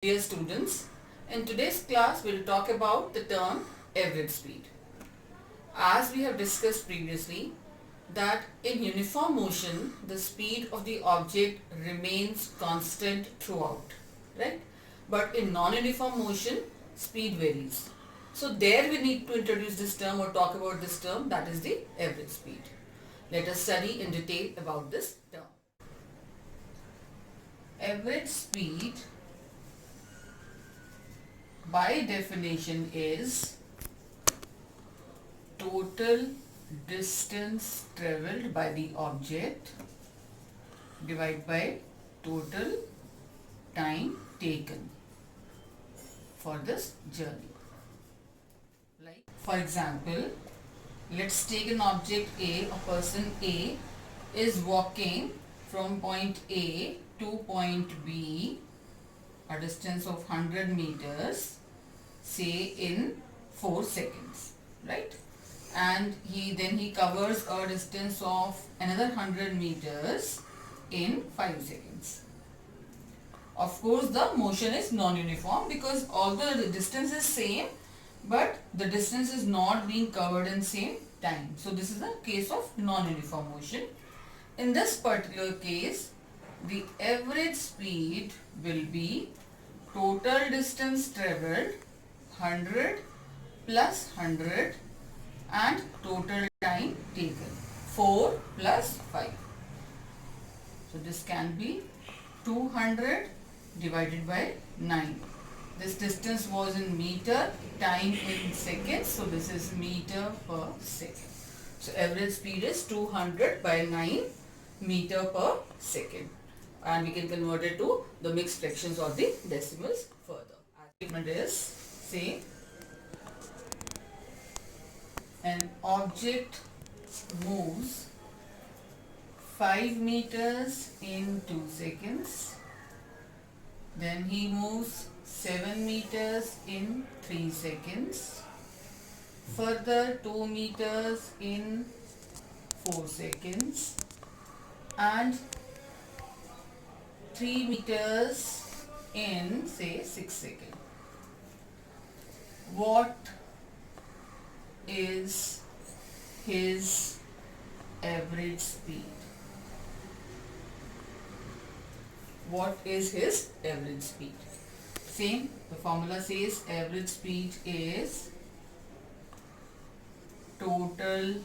Dear students, in today's class we'll talk about the term average speed. As we have discussed previously that in uniform motion the speed of the object remains constant throughout, right? But in non-uniform motion speed varies. So there we need to introduce this term or talk about this term, that is the average speed. Let us study in detail about this term. Average speed by definition is total distance travelled by the object divided by total time taken for this journey. Like for example, let's take an object A. A person A is walking from point A to point B, a distance of 100 meters, say in 4 seconds, right? And he covers a distance of another 100 meters in 5 seconds. Of course the motion is non-uniform because although the distance is same, but the distance is not being covered in same time. So this is a case of non-uniform motion. In this particular case, the average speed will be total distance travelled 100 plus 100 and total time taken 4 plus 5. So this can be 200 divided by 9. This distance was in meter, time in seconds, so this is meter per second. So average speed is 200 by 9 meter per second, and we can convert it to the mixed fractions or the decimals further. Our statement is, say an object moves 5 meters in 2 seconds, then he moves 7 meters in 3 seconds, further 2 meters in 4 seconds and 3 meters in say 6 seconds. What is his average speed? What is his average speed? Same, the formula says average speed is total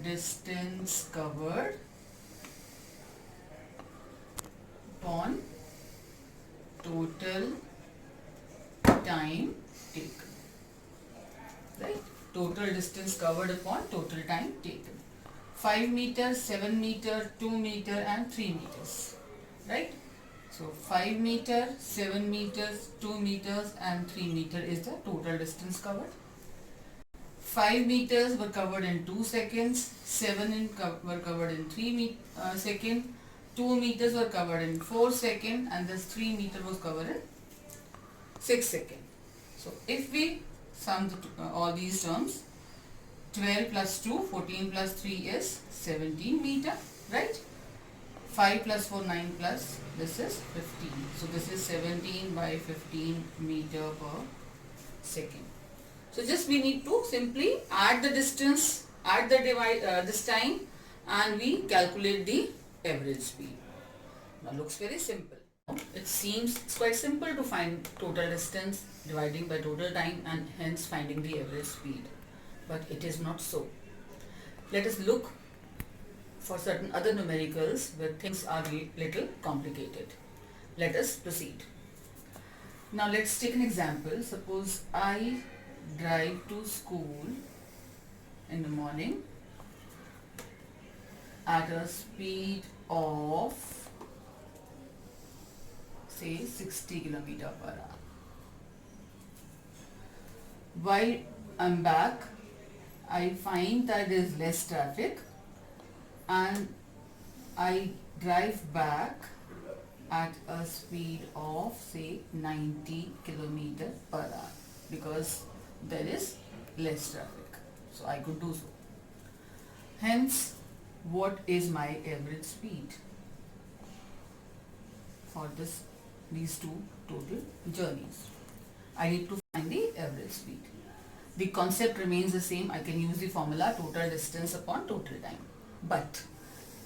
distance covered upon total time taken, right? Total distance covered upon total time taken. 5 meters, 7 meter, 2 meter and 3 meters, right? So 5 meter, 7 meters, 2 meters and 3 meter is the total distance covered. 5 meters were covered in 2 seconds, 7 were covered in 3 seconds, 2 meters were covered in 4 seconds and this 3 meter was covered in 6 seconds. So if we sum all these terms, 12 plus 2, 14 plus 3 is 17 meter, right? 5 plus 4, 9 plus, this is 15. So this is 17 by 15 meter per second. So just we need to simply add the distance, add the this time and we calculate the average speed. Now looks very simple. It seems it's quite simple to find total distance dividing by total time and hence finding the average speed. But it is not so. Let us look for certain other numericals where things are little complicated. Let us proceed. Now let's take an example. Suppose I drive to school in the morning at a speed of say 60 km per hour. While I'm back, I find that there is less traffic and I drive back at a speed of say 90 km per hour because there is less traffic. So I could do so. Hence, what is my average speed for this these two total journeys. I need to find the average speed. The concept remains the same. I can use the formula total distance upon total time. But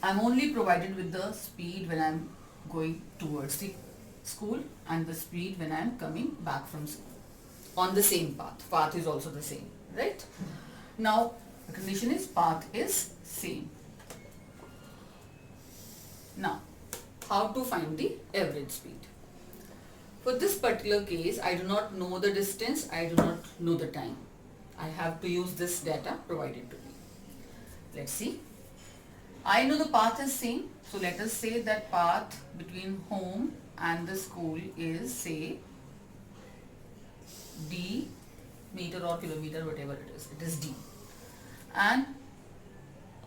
I'm only provided with the speed when I'm going towards the school and the speed when I'm coming back from school. On the same path. Path is also the same, right? Now, the condition is path is same. Now, how to find the average speed? For this particular case, I do not know the distance, I do not know the time. I have to use this data provided to me. Let's see. I know the path is same, so let us say that path between home and the school is, say, d meter or kilometer, whatever it is d. And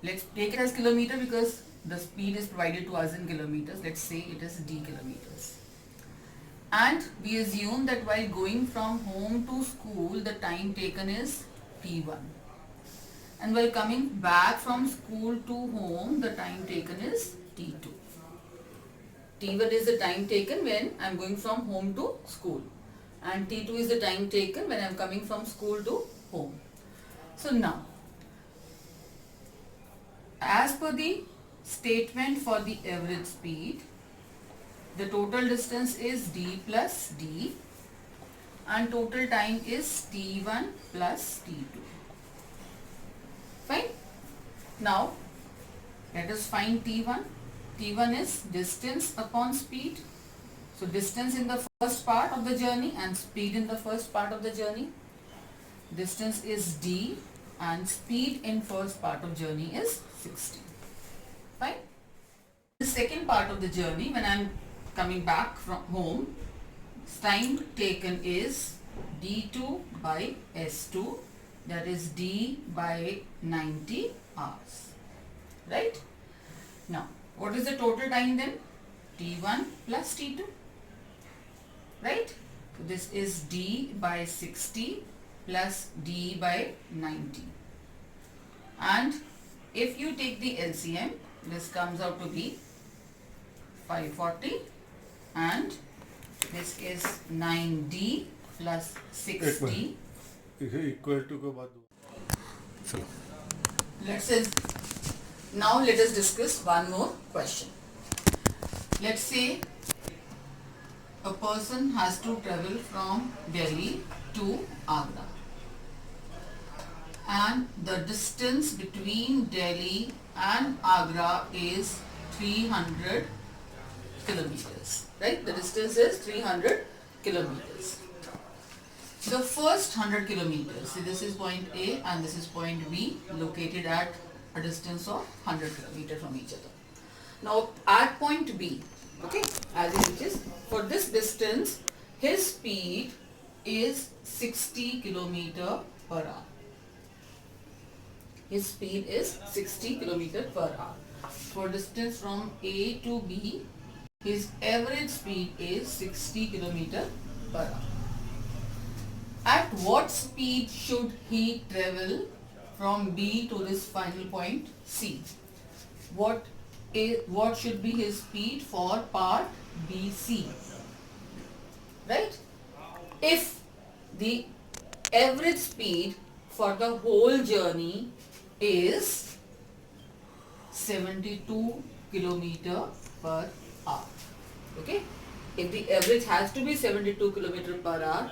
let's take it as kilometer because the speed is provided to us in kilometers. Let's say it is d kilometers. And we assume that while going from home to school, the time taken is t1. And while coming back from school to home, the time taken is t2. t1 is the time taken when I am going from home to school. And t2 is the time taken when I am coming from school to home. So now, as per the statement for the average speed, the total distance is d plus d and total time is t1 plus t2. Fine. Now, let us find t1. t1 is distance upon speed. So, distance in the first part of the journey and speed in the first part of the journey. Distance is d and speed in first part of journey is 60. Fine. The second part of the journey, when I am coming back from home, time taken is d2 by s2, that is d by 90 hours. Right? Now, what is the total time then? t1 plus t2. Right? So this is d by 60 plus d by 90. And if you take the LCM, this comes out to be 540 and this is 9d plus 6d. Equal to के बाद Now let us discuss one more question. Let's say a person has to travel from Delhi to Agra and the distance between Delhi and Agra is 300 kilometers, right? The distance is 300 kilometers. The first 100 kilometers, see this is point A and this is point B, located at a distance of 100 kilometers from each other. Now at point B, okay, as it is, for this distance, his speed is 60 kilometer per hour. His speed is 60 kilometer per hour. For distance from A to B, his average speed is 60 kilometer per hour. At what speed should he travel from B to this final point C? What should be his speed for part BC? Right? If the average speed for the whole journey is 72 kilometer per hour. Okay? If the average has to be 72 kilometer per hour,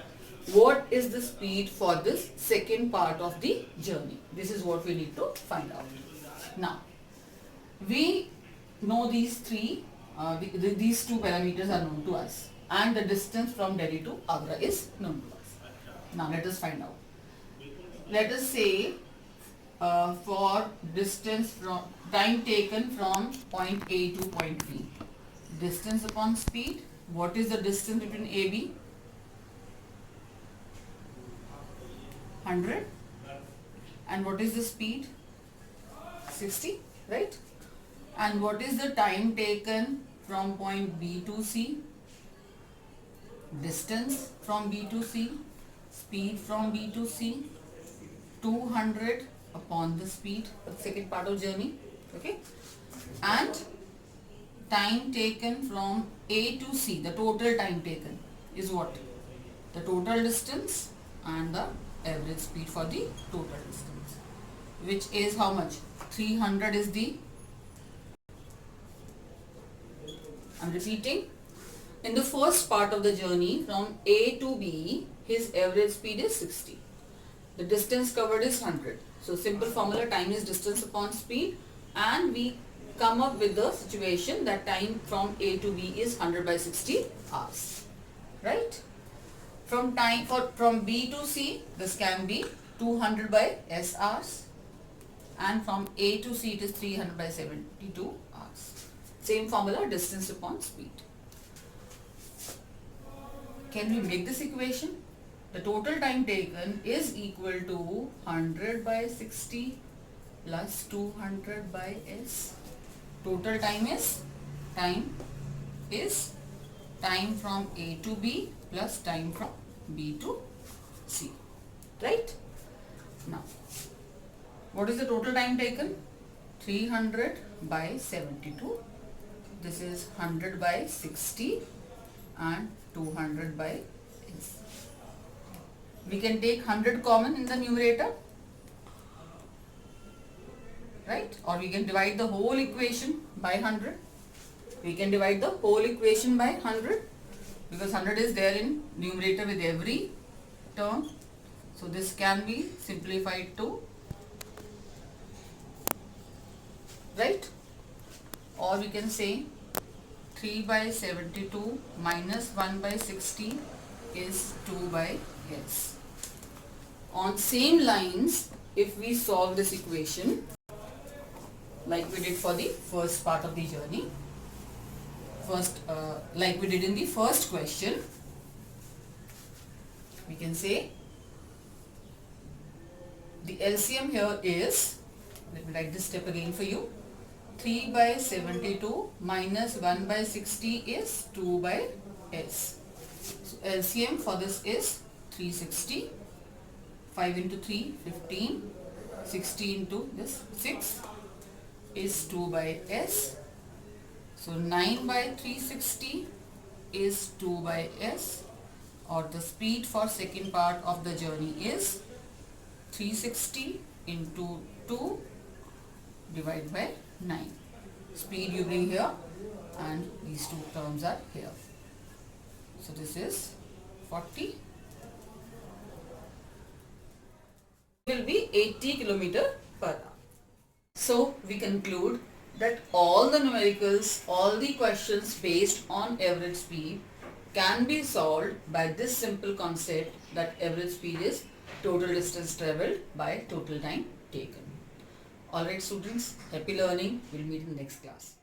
what is the speed for this second part of the journey? This is what we need to find out. Now, we know these three, these two parameters are known to us and the distance from Delhi to Agra is known to us. Now let us find out. Let us say for distance from time taken from point A to point B. Distance upon speed. What is the distance between AB? 100. And what is the speed? 60, right? And what is the time taken from point B to C? Distance from B to C, speed from B to C, 200 upon the speed of the second part of journey, okay? And time taken from A to C, the total time taken is what? The total distance and the average speed for the total distance, which is how much? 300 is the, I'm repeating, in the first part of the journey from A to B, his average speed is 60. The distance covered is 100. So simple formula, time is distance upon speed, and we come up with the situation that time from A to B is 100 by 60 hours. Right? From B to C, this can be 200 by S hours, and from A to C it is 300 by 72 hours. Same formula, distance upon speed. Can we make this equation? The total time taken is equal to 100 by 60 plus 200 by S. Total time is time from A to B plus time from B to C. Right? Now, what is the total time taken? 300 by 72. This is 100 by 60 and 200 by S. We can take 100 common in the numerator, right? Or we can divide the whole equation by 100. We can divide the whole equation by 100 because 100 is there in numerator with every term. So this can be simplified to, right? Or we can say 3 by 72 minus 1 by 60 is 2 by S. On same lines, if we solve this equation like we did for the first part of the journey, like we did in the first question, we can say the LCM here is, let me write this step again for you, 3 by 72 minus 1 by 60 is 2 by S. So LCM for this is 360, 5 into 3, 15, 60 into this 6 is 2 by S. So 9 by 360 is 2 by S, or the speed for second part of the journey is 360 into 2 divided by 9. Speed you bring here and these two terms are here. So this is 40. Will be 80 km per hour. So we conclude that all the numericals, all the questions based on average speed can be solved by this simple concept that average speed is total distance travelled by total time taken. Alright students, happy learning. We'll meet in the next class.